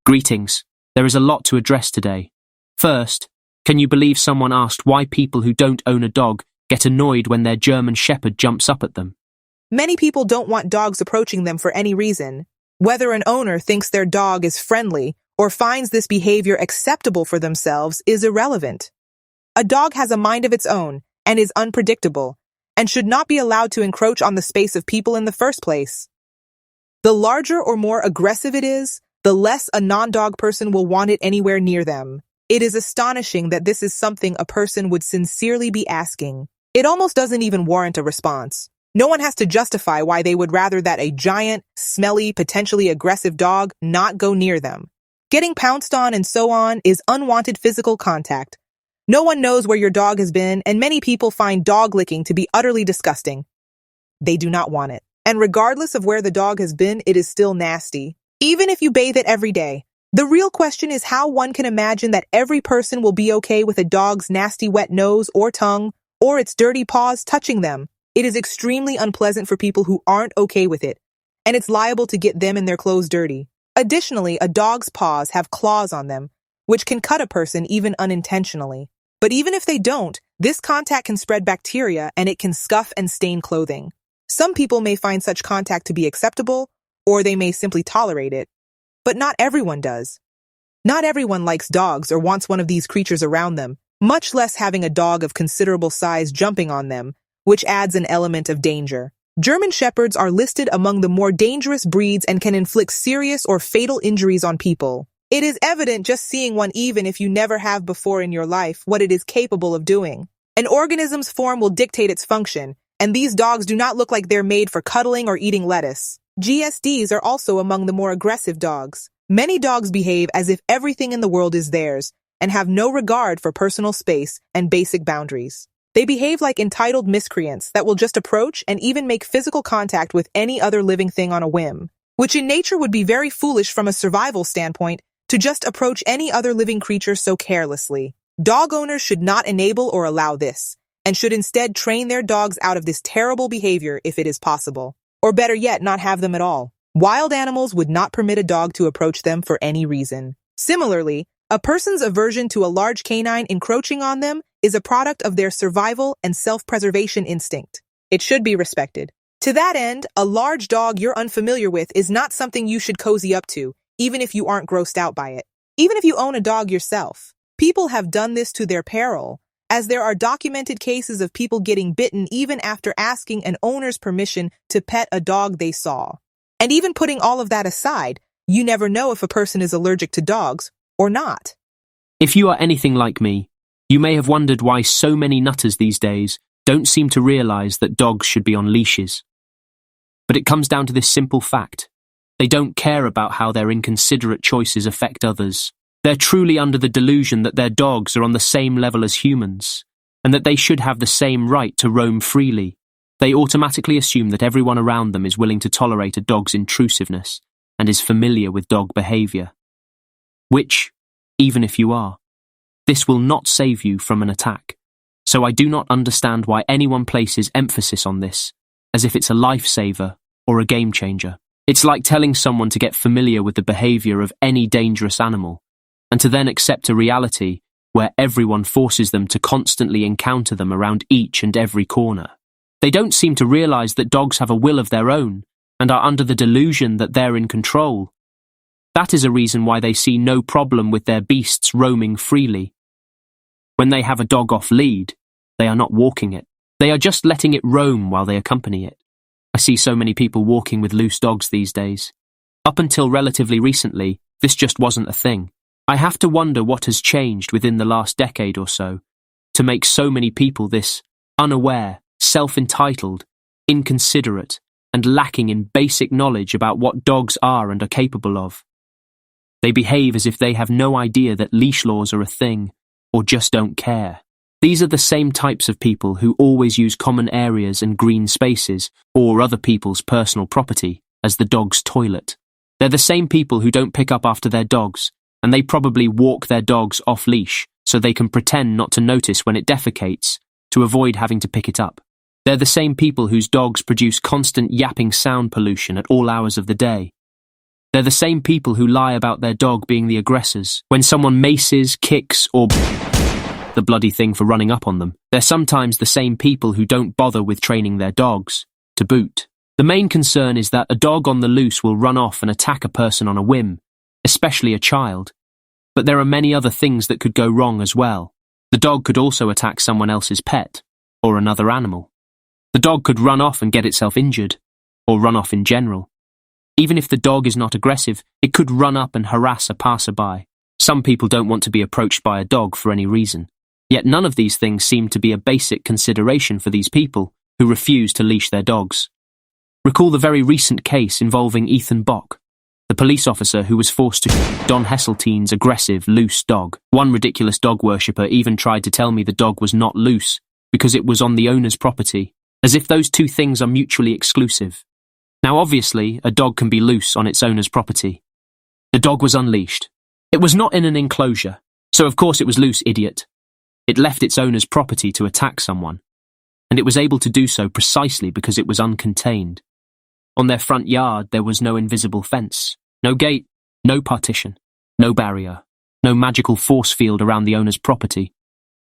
Greetings. There is a lot to address today. First, can you believe someone asked why people who don't own a dog get annoyed when their German Shepherd jumps up at them? Many people don't want dogs approaching them for any reason. Whether an owner thinks their dog is friendly or finds this behavior acceptable for themselves is irrelevant. A dog has a mind of its own and is unpredictable, and should not be allowed to encroach on the space of people in the first place. The larger or more aggressive it is, the less a non-dog person will want it anywhere near them. It is astonishing that this is something a person would sincerely be asking. It almost doesn't even warrant a response. No one has to justify why they would rather that a giant, smelly, potentially aggressive dog not go near them. Getting pounced on and so on is unwanted physical contact. No one knows where your dog has been, and many people find dog licking to be utterly disgusting. They do not want it. And regardless of where the dog has been, it is still nasty. Even if you bathe it every day. The real question is how one can imagine that every person will be okay with a dog's nasty wet nose or tongue, or its dirty paws touching them. It is extremely unpleasant for people who aren't okay with it, and it's liable to get them and their clothes dirty. Additionally, a dog's paws have claws on them, which can cut a person even unintentionally. But even if they don't, this contact can spread bacteria and it can scuff and stain clothing. Some people may find such contact to be acceptable, or they may simply tolerate it. But not everyone does. Not everyone likes dogs or wants one of these creatures around them, much less having a dog of considerable size jumping on them, which adds an element of danger. German Shepherds are listed among the more dangerous breeds and can inflict serious or fatal injuries on people. It is evident just seeing one, even if you never have before in your life, what it is capable of doing. An organism's form will dictate its function, and these dogs do not look like they're made for cuddling or eating lettuce. GSDs are also among the more aggressive dogs. Many dogs behave as if everything in the world is theirs and have no regard for personal space and basic boundaries. They behave like entitled miscreants that will just approach and even make physical contact with any other living thing on a whim, which in nature would be very foolish from a survival standpoint to just approach any other living creature so carelessly. Dog owners should not enable or allow this, and should instead train their dogs out of this terrible behavior if it is possible. Or better yet, not have them at all. Wild animals would not permit a dog to approach them for any reason. Similarly, a person's aversion to a large canine encroaching on them is a product of their survival and self-preservation instinct. It should be respected. To that end, a large dog you're unfamiliar with is not something you should cozy up to, even if you aren't grossed out by it. Even if you own a dog yourself. People have done this to their peril, as there are documented cases of people getting bitten even after asking an owner's permission to pet a dog they saw. And even putting all of that aside, you never know if a person is allergic to dogs or not. If you are anything like me, you may have wondered why so many nutters these days don't seem to realize that dogs should be on leashes. But it comes down to this simple fact. They don't care about how their inconsiderate choices affect others. They're truly under the delusion that their dogs are on the same level as humans, and that they should have the same right to roam freely. They automatically assume that everyone around them is willing to tolerate a dog's intrusiveness and is familiar with dog behavior. Which, even if you are, this will not save you from an attack. So I do not understand why anyone places emphasis on this, as if it's a lifesaver or a game changer. It's like telling someone to get familiar with the behavior of any dangerous animal, and to then accept a reality where everyone forces them to constantly encounter them around each and every corner. They don't seem to realize that dogs have a will of their own and are under the delusion that they're in control. That is a reason why they see no problem with their beasts roaming freely. When they have a dog off lead, they are not walking it. They are just letting it roam while they accompany it. I see so many people walking with loose dogs these days. Up until relatively recently, this just wasn't a thing. I have to wonder what has changed within the last decade or so to make so many people this unaware, self-entitled, inconsiderate, and lacking in basic knowledge about what dogs are and are capable of. They behave as if they have no idea that leash laws are a thing, or just don't care. These are the same types of people who always use common areas and green spaces, or other people's personal property, as the dog's toilet. They're the same people who don't pick up after their dogs, and they probably walk their dogs off-leash so they can pretend not to notice when it defecates, to avoid having to pick it up. They're the same people whose dogs produce constant yapping sound pollution at all hours of the day. They're the same people who lie about their dog being the aggressors when someone maces, kicks, or the bloody thing for running up on them. They're sometimes the same people who don't bother with training their dogs, to boot. The main concern is that a dog on the loose will run off and attack a person on a whim, especially a child. But there are many other things that could go wrong as well. The dog could also attack someone else's pet, or another animal. The dog could run off and get itself injured, or run off in general. Even if the dog is not aggressive, it could run up and harass a passerby. Some people don't want to be approached by a dog for any reason. Yet none of these things seem to be a basic consideration for these people who refuse to leash their dogs. Recall the very recent case involving Ethan Bock, the police officer who was forced to Don Hesseltine's aggressive, loose dog. One ridiculous dog worshipper even tried to tell me the dog was not loose because it was on the owner's property, as if those two things are mutually exclusive. Now obviously, a dog can be loose on its owner's property. The dog was unleashed. It was not in an enclosure, so of course it was loose, idiot. It left its owner's property to attack someone, and it was able to do so precisely because it was uncontained. On their front yard there was no invisible fence, no gate, no partition, no barrier, no magical force field around the owner's property.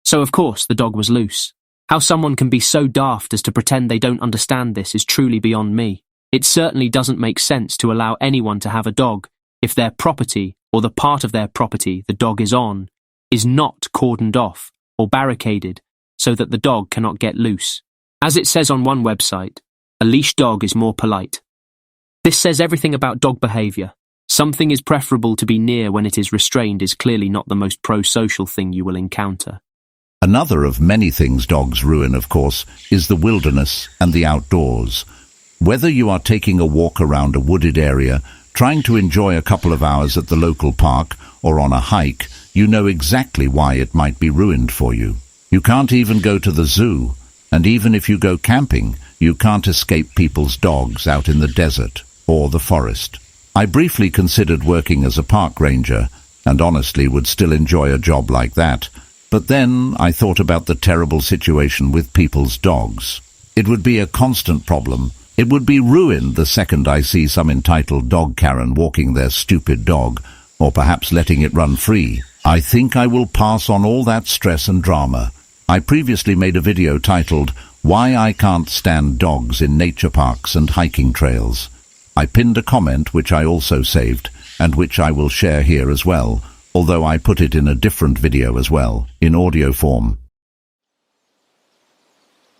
So of course the dog was loose. How someone can be so daft as to pretend they don't understand this is truly beyond me. It certainly doesn't make sense to allow anyone to have a dog if their property, or the part of their property the dog is on, is not cordoned off or barricaded so that the dog cannot get loose. As it says on one website, a leash dog is more polite. This says everything about dog behavior. Something is preferable to be near when it is restrained is clearly not the most pro-social thing you will encounter. Another of many things dogs ruin, of course, is the wilderness and the outdoors. Whether you are taking a walk around a wooded area, trying to enjoy a couple of hours at the local park, or on a hike, you know exactly why it might be ruined for you. You can't even go to the zoo, and even if you go camping, you can't escape people's dogs out in the desert or the forest. I briefly considered working as a park ranger, and honestly would still enjoy a job like that, but then I thought about the terrible situation with people's dogs. It would be a constant problem. It would be ruined the second I see some entitled dog Karen walking their stupid dog, or perhaps letting it run free. I think I will pass on all that stress and drama. I previously made a video titled, "Why I Can't Stand Dogs in Nature Parks and Hiking Trails." I pinned a comment which I also saved, and which I will share here as well, although I put it in a different video as well, in audio form.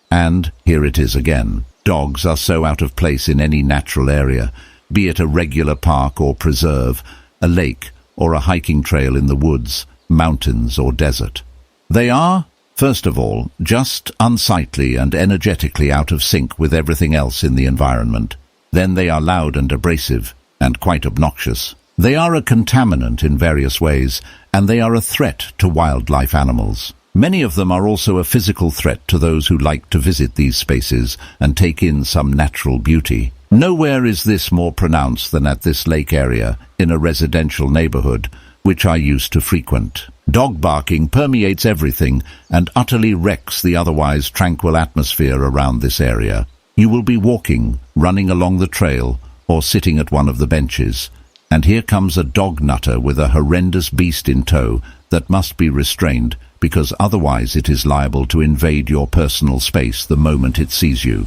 And here it is again. Dogs are so out of place in any natural area, be it a regular park or preserve, a lake or a hiking trail in the woods, mountains or desert. They are, first of all, just unsightly and energetically out of sync with everything else in the environment. Then they are loud and abrasive, and quite obnoxious. They are a contaminant in various ways, and they are a threat to wildlife animals. Many of them are also a physical threat to those who like to visit these spaces and take in some natural beauty. Nowhere is this more pronounced than at this lake area in a residential neighborhood, which I used to frequent. Dog barking permeates everything and utterly wrecks the otherwise tranquil atmosphere around this area. You will be walking, running along the trail, or sitting at one of the benches, and here comes a dog nutter with a horrendous beast in tow that must be restrained, because otherwise it is liable to invade your personal space the moment it sees you.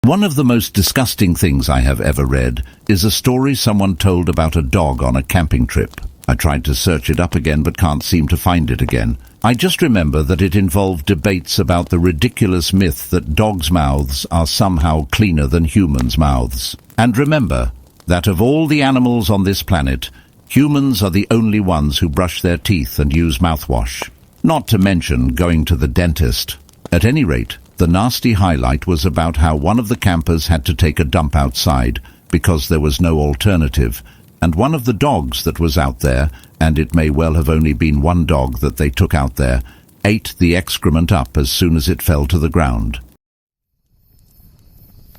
One of the most disgusting things I have ever read is a story someone told about a dog on a camping trip. I tried to search it up again but can't seem to find it again. I just remember that it involved debates about the ridiculous myth that dogs' mouths are somehow cleaner than humans' mouths. And remember that of all the animals on this planet, humans are the only ones who brush their teeth and use mouthwash. Not to mention going to the dentist. At any rate, the nasty highlight was about how one of the campers had to take a dump outside because there was no alternative, and one of the dogs that was out there, and it may well have only been one dog that they took out there, ate the excrement up as soon as it fell to the ground.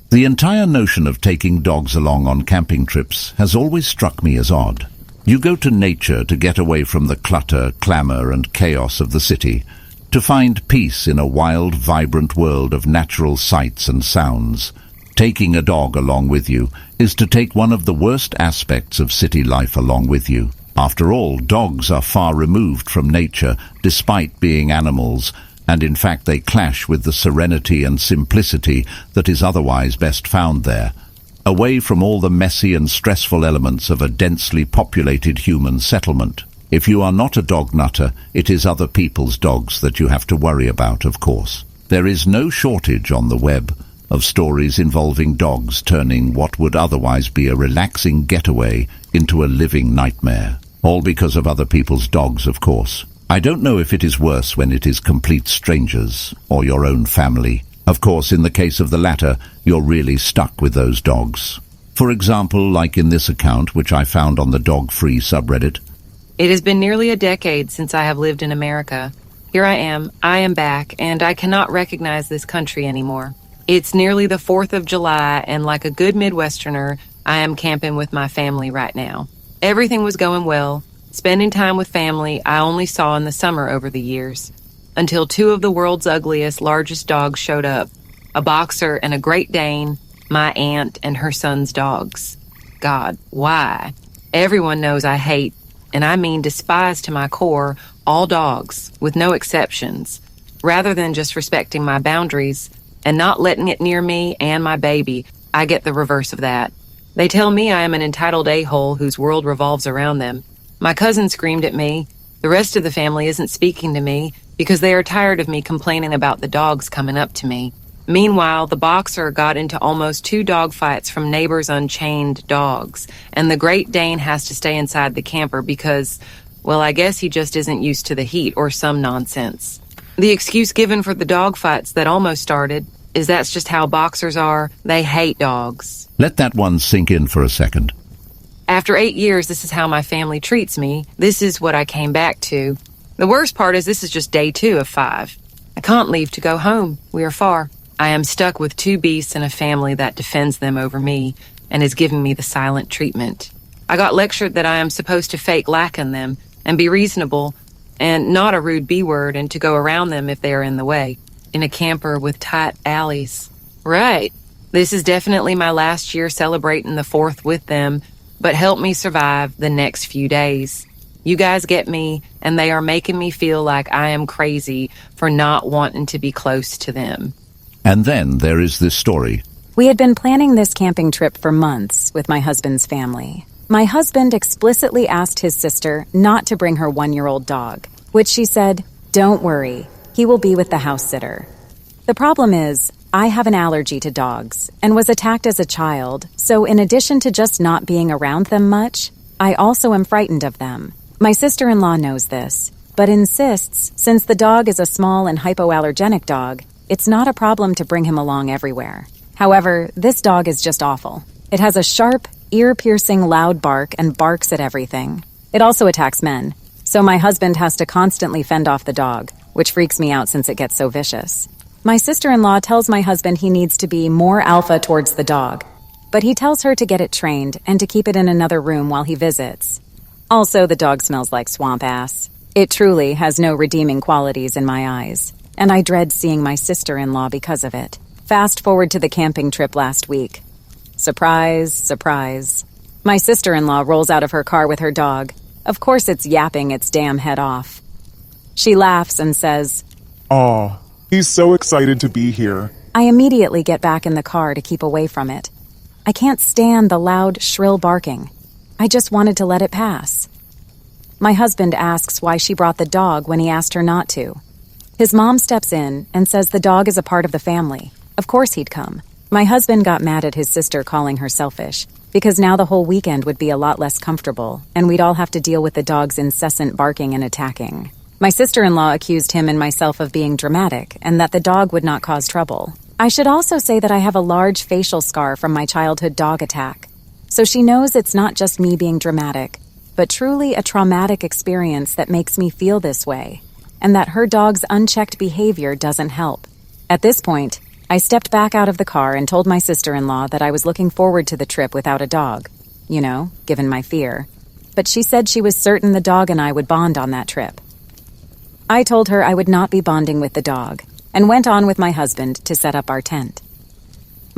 The entire notion of taking dogs along on camping trips has always struck me as odd. You go to nature to get away from the clutter, clamor, and chaos of the city, to find peace in a wild, vibrant world of natural sights and sounds. Taking a dog along with you is to take one of the worst aspects of city life along with you. After all, dogs are far removed from nature, despite being animals, and in fact they clash with the serenity and simplicity that is otherwise best found there, away from all the messy and stressful elements of a densely populated human settlement. If you are not a dog nutter, it is other people's dogs that you have to worry about, of course. There is no shortage on the web of stories involving dogs turning what would otherwise be a relaxing getaway into a living nightmare. All because of other people's dogs, of course. I don't know if it is worse when it is complete strangers or your own family. Of course, in the case of the latter, you're really stuck with those dogs. For example, like in this account, which I found on the dog-free subreddit. It has been nearly a decade since I have lived in America. Here I am back, and I cannot recognize this country anymore. It's nearly the 4th of July, and like a good Midwesterner, I am camping with my family right now. Everything was going well. Spending time with family I only saw in the summer over the years, until 2 of the world's ugliest, largest dogs showed up. A boxer and a Great Dane, my aunt and her son's dogs. God, why? Everyone knows I hate, and I mean despise to my core, all dogs, with no exceptions. Rather than just respecting my boundaries and not letting it near me and my baby, I get the reverse of that. They tell me I am an entitled a-hole whose world revolves around them. My cousin screamed at me. The rest of the family isn't speaking to me because they are tired of me complaining about the dogs coming up to me. Meanwhile, the boxer got into almost 2 dog fights from neighbors' unchained dogs, and the Great Dane has to stay inside the camper because, well, I guess he just isn't used to the heat or some nonsense. The excuse given for the dog fights that almost started is that's just how boxers are. They hate dogs. Let that one sink in for a second. After 8 years, this is how my family treats me. This is what I came back to. The worst part is this is just day 2 of 5. I can't leave to go home. We are far. I am stuck with 2 beasts and a family that defends them over me and is giving me the silent treatment. I got lectured that I am supposed to fake lack in them and be reasonable and not a rude B-word and to go around them if they are in the way. In a camper with tight alleys. Right. This is definitely my last year celebrating the 4th with them, but help me survive the next few days. You guys get me, and they are making me feel like I am crazy for not wanting to be close to them. And then there is this story. We had been planning this camping trip for months with my husband's family. My husband explicitly asked his sister not to bring her 1-year-old dog, which she said, "Don't worry, he will be with the house sitter." The problem is, I have an allergy to dogs and was attacked as a child, so in addition to just not being around them much, I also am frightened of them. My sister-in-law knows this, but insists since the dog is a small and hypoallergenic dog, it's not a problem to bring him along everywhere. However, this dog is just awful. It has a sharp, ear-piercing loud bark and barks at everything. It also attacks men, so my husband has to constantly fend off the dog, which freaks me out since it gets so vicious. My sister-in-law tells my husband he needs to be more alpha towards the dog, but he tells her to get it trained and to keep it in another room while he visits. Also, the dog smells like swamp ass. It truly has no redeeming qualities in my eyes, and I dread seeing my sister-in-law because of it. Fast forward to the camping trip last week. Surprise, surprise. My sister-in-law rolls out of her car with her dog. Of course it's yapping its damn head off. She laughs and says, "Aw, he's so excited to be here." I immediately get back in the car to keep away from it. I can't stand the loud, shrill barking. I just wanted to let it pass. My husband asks why she brought the dog when he asked her not to. His mom steps in and says the dog is a part of the family. Of course he'd come. My husband got mad at his sister calling her selfish, because now the whole weekend would be a lot less comfortable, and we'd all have to deal with the dog's incessant barking and attacking. My sister-in-law accused him and myself of being dramatic, and that the dog would not cause trouble. I should also say that I have a large facial scar from my childhood dog attack, so she knows it's not just me being dramatic, but truly a traumatic experience that makes me feel this way, and that her dog's unchecked behavior doesn't help. At this point, I stepped back out of the car and told my sister-in-law that I was looking forward to the trip without a dog, given my fear. But she said she was certain the dog and I would bond on that trip. I told her I would not be bonding with the dog, and went on with my husband to set up our tent.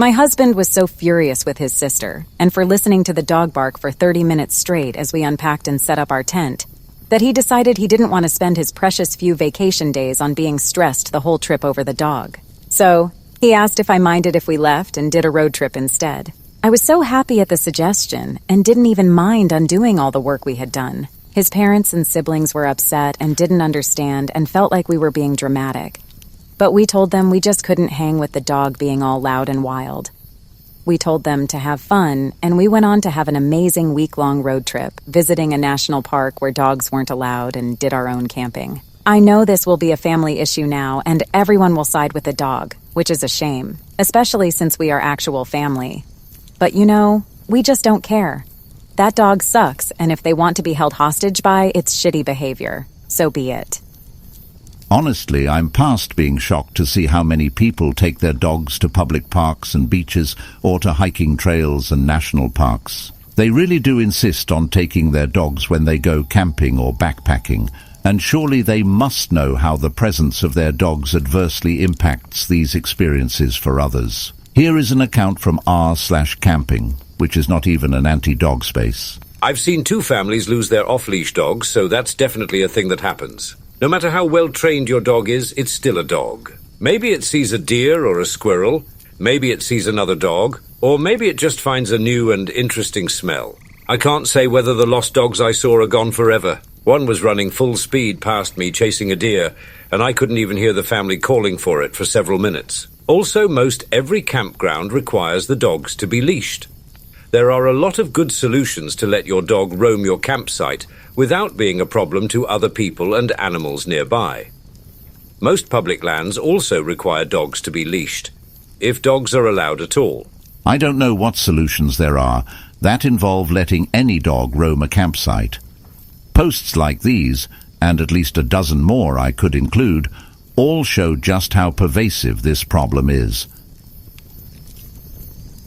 My husband was so furious with his sister, and for listening to the dog bark for 30 minutes straight as we unpacked and set up our tent, that he decided he didn't want to spend his precious few vacation days on being stressed the whole trip over the dog. So, he asked if I minded if we left and did a road trip instead. I was so happy at the suggestion and didn't even mind undoing all the work we had done. His parents and siblings were upset and didn't understand and felt like we were being dramatic. But we told them we just couldn't hang with the dog being all loud and wild. We told them to have fun, and we went on to have an amazing week-long road trip, visiting a national park where dogs weren't allowed and did our own camping. I know this will be a family issue now, and everyone will side with the dog, which is a shame, especially since we are actual family. But you know, we just don't care. That dog sucks, and if they want to be held hostage by its shitty behavior, so be it. Honestly, I'm past being shocked to see how many people take their dogs to public parks and beaches or to hiking trails and national parks. They really do insist on taking their dogs when they go camping or backpacking, and surely they must know how the presence of their dogs adversely impacts these experiences for others. Here is an account from r/camping, which is not even an anti-dog space. I've seen 2 families lose their off-leash dogs, so that's definitely a thing that happens. No matter how well-trained your dog is, it's still a dog. Maybe it sees a deer or a squirrel, maybe it sees another dog, or maybe it just finds a new and interesting smell. I can't say whether the lost dogs I saw are gone forever. One was running full speed past me chasing a deer, and I couldn't even hear the family calling for it for several minutes. Also, most every campground requires the dogs to be leashed. There are a lot of good solutions to let your dog roam your campsite without being a problem to other people and animals nearby. Most public lands also require dogs to be leashed, if dogs are allowed at all. I don't know what solutions there are that involve letting any dog roam a campsite. Posts like these, and at least a dozen more I could include, all show just how pervasive this problem is.